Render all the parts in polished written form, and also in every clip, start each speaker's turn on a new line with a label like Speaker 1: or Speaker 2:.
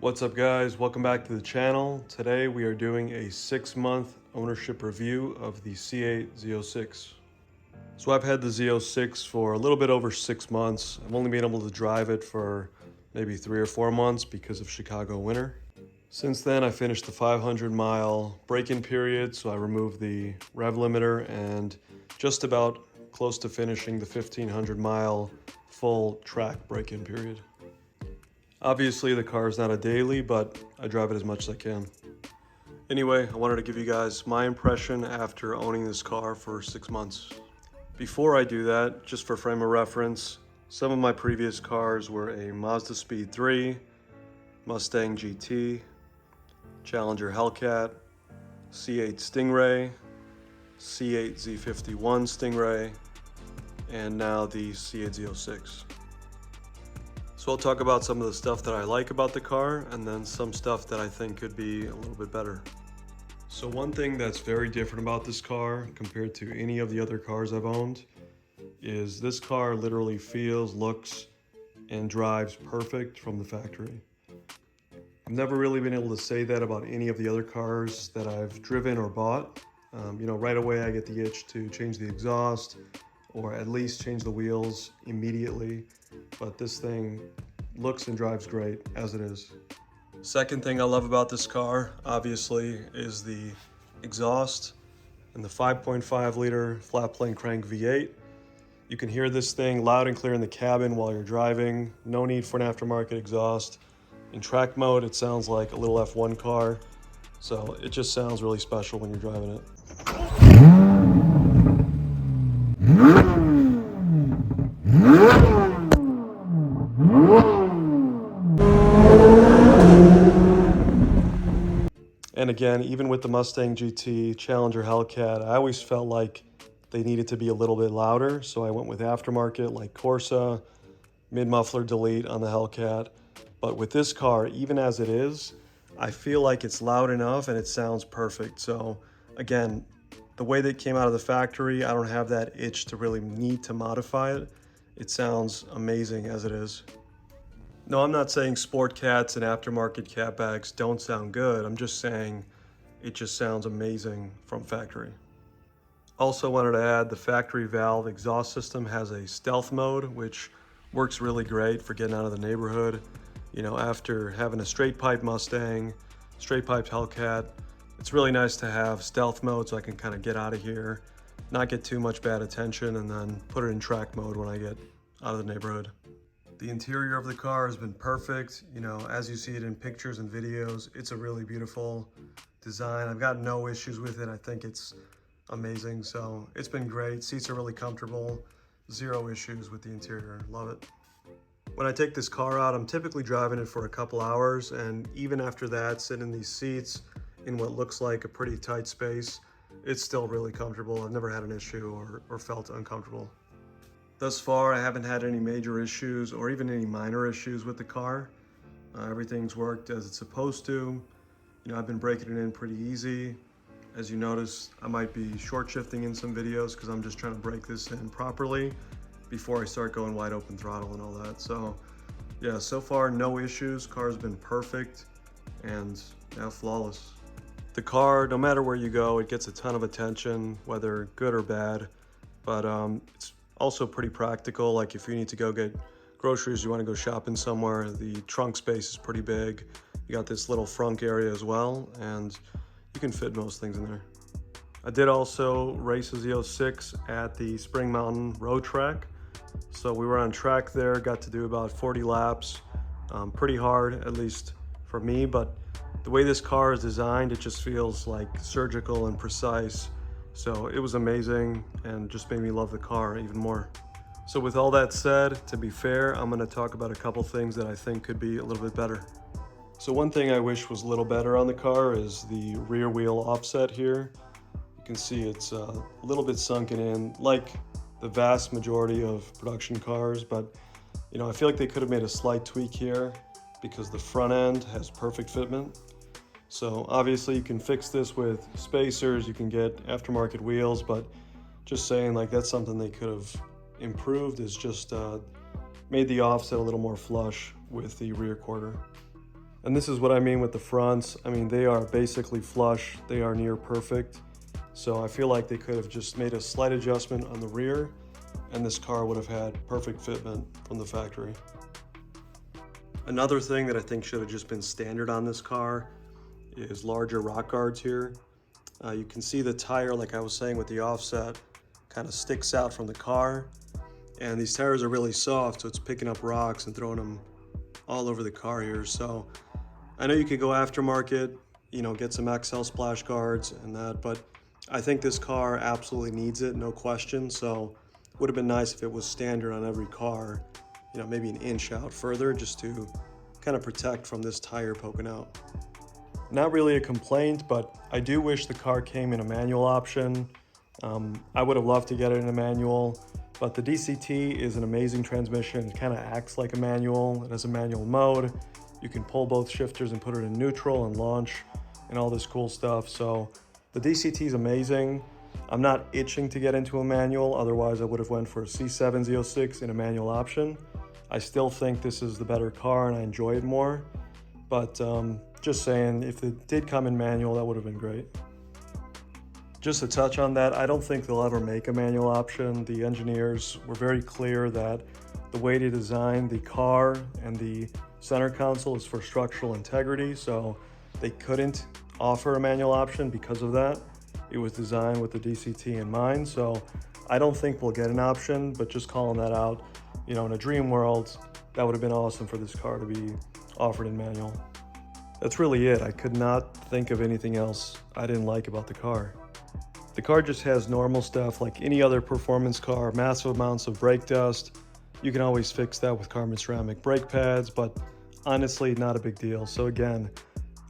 Speaker 1: What's up guys, welcome back to the channel. Today we are doing a 6-month ownership review of the C8 Z06. So I've had the Z06 for a little bit over 6 months. I've only been able to drive it for maybe 3 or 4 months because of Chicago winter. Since then I finished the 500-mile break-in period, so I removed the rev limiter and just about close to finishing the 1500-mile full track break-in period. Obviously the car is not a daily, but I drive it as much as I can. Anyway, I wanted to give you guys my impression after owning this car for 6 months. Before I do that, just for frame of reference, some of my previous cars were a Mazda Speed 3, Mustang GT, Challenger Hellcat, C8 Stingray, C8 Z51 Stingray, and now the C8 Z06. So I'll talk about some of the stuff that I like about the car and then some stuff that I think could be a little bit better. So one thing that's very different about this car compared to any of the other cars I've owned is this car literally feels, looks, and drives perfect from the factory. I've never really been able to say that about any of the other cars that I've driven or bought. Right away I get the itch to change the exhaust or at least change the wheels immediately. But this thing looks and drives great as it is. Second thing I love about this car, obviously, is the exhaust and the 5.5 liter flat plane crank V8. You can hear this thing loud and clear in the cabin while you're driving. No need for an aftermarket exhaust. In track mode, it sounds like a little F1 car. So it just sounds really special when you're driving it. And again, even with the Mustang GT, Challenger Hellcat, I always felt like they needed to be a little bit louder. So I went with aftermarket like Corsa, mid-muffler delete on the Hellcat. But with this car, even as it is, I feel like it's loud enough and it sounds perfect. So again, the way that it came out of the factory, I don't have that itch to really need to modify it. It sounds amazing as it is. No, I'm not saying sport cats and aftermarket cat bags don't sound good. I'm just saying it just sounds amazing from factory. Also wanted to add the factory valve exhaust system has a stealth mode, which works really great for getting out of the neighborhood. After having a straight pipe Mustang, straight pipe Hellcat, it's really nice to have stealth mode so I can kind of get out of here, not get too much bad attention, and then put it in track mode when I get out of the neighborhood. The interior of the car has been perfect. As you see it in pictures and videos, it's a really beautiful design. I've got no issues with it. I think it's amazing. So it's been great. Seats are really comfortable. Zero issues with the interior. Love it. When I take this car out, I'm typically driving it for a couple hours. And even after that, sitting in these seats in what looks like a pretty tight space, it's still really comfortable. I've never had an issue or felt uncomfortable. Thus far, I haven't had any major issues or even any minor issues with the car. Everything's worked as it's supposed to. I've been breaking it in pretty easy. As you notice, I might be short shifting in some videos because I'm just trying to break this in properly before I start going wide open throttle and all that. So yeah, so far no issues. Car's been perfect and flawless. The car, no matter where you go, it gets a ton of attention, whether good or bad, but it's also pretty practical. Like if you need to go get groceries, you want to go shopping somewhere, the trunk space is pretty big. You got this little frunk area as well, and you can fit most things in there. I did also race a Z06 at the Spring Mountain Road Track. So we were on track there, got to do about 40 laps. Pretty hard, at least for me, but the way this car is designed, it just feels like surgical and precise. So it was amazing and just made me love the car even more. So with all that said, to be fair, I'm gonna talk about a couple things that I think could be a little bit better. So one thing I wish was a little better on the car is the rear wheel offset here. You can see it's a little bit sunken in, like the vast majority of production cars, but I feel like they could have made a slight tweak here because the front end has perfect fitment. So obviously you can fix this with spacers, you can get aftermarket wheels, but just saying like that's something they could have improved, is just made the offset a little more flush with the rear quarter. And this is what I mean with the fronts. I mean, they are basically flush. They are near perfect. So I feel like they could have just made a slight adjustment on the rear and this car would have had perfect fitment from the factory. Another thing that I think should have just been standard on this car is larger rock guards here. You can see the tire, like I was saying with the offset, kind of sticks out from the car. And these tires are really soft, so it's picking up rocks and throwing them all over the car here. So I know you could go aftermarket, you know, get some XL splash guards and that, but I think this car absolutely needs it, no question. So would have been nice if it was standard on every car, you know, maybe an inch out further just to kind of protect from this tire poking out. Not really a complaint, but I do wish the car came in a manual option. I would have loved to get it in a manual, but the DCT is an amazing transmission. It kind of acts like a manual. It has a manual mode. You can pull both shifters and put it in neutral and launch and all this cool stuff. So the DCT is amazing. I'm not itching to get into a manual. Otherwise I would have went for a C7 Z06 in a manual option. I still think this is the better car and I enjoy it more. But just saying, if it did come in manual, that would have been great. Just to touch on that, I don't think they'll ever make a manual option. The engineers were very clear that the way to design the car and the center console is for structural integrity, so they couldn't offer a manual option because of that. It was designed with the DCT in mind, so I don't think we'll get an option, but just calling that out, you know, in a dream world, that would have been awesome for this car to be offered in manual. That's really it. I could not think of anything else I didn't like about the car. The car just has normal stuff like any other performance car, massive amounts of brake dust. You can always fix that with carbon ceramic brake pads, but honestly, not a big deal. So again,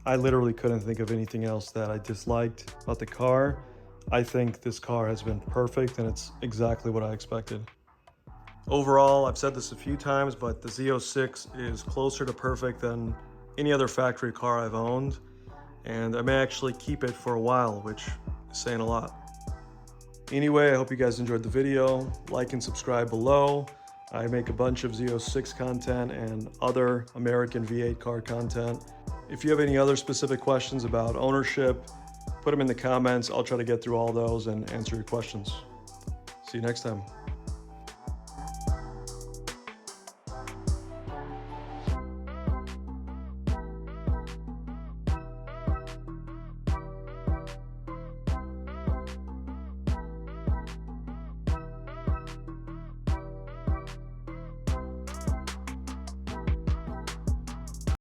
Speaker 1: I literally couldn't think of anything else that I disliked about the car. I think this car has been perfect and it's exactly what I expected. Overall, I've said this a few times, but the Z06 is closer to perfect than any other factory car I've owned, and I may actually keep it for a while, which is saying a lot. Anyway, I hope you guys enjoyed the video. Like and subscribe below. I make a bunch of Z06 content and other American V8 car content. If you have any other specific questions about ownership, put them in the comments. I'll try to get through all those and answer your questions. See you next time.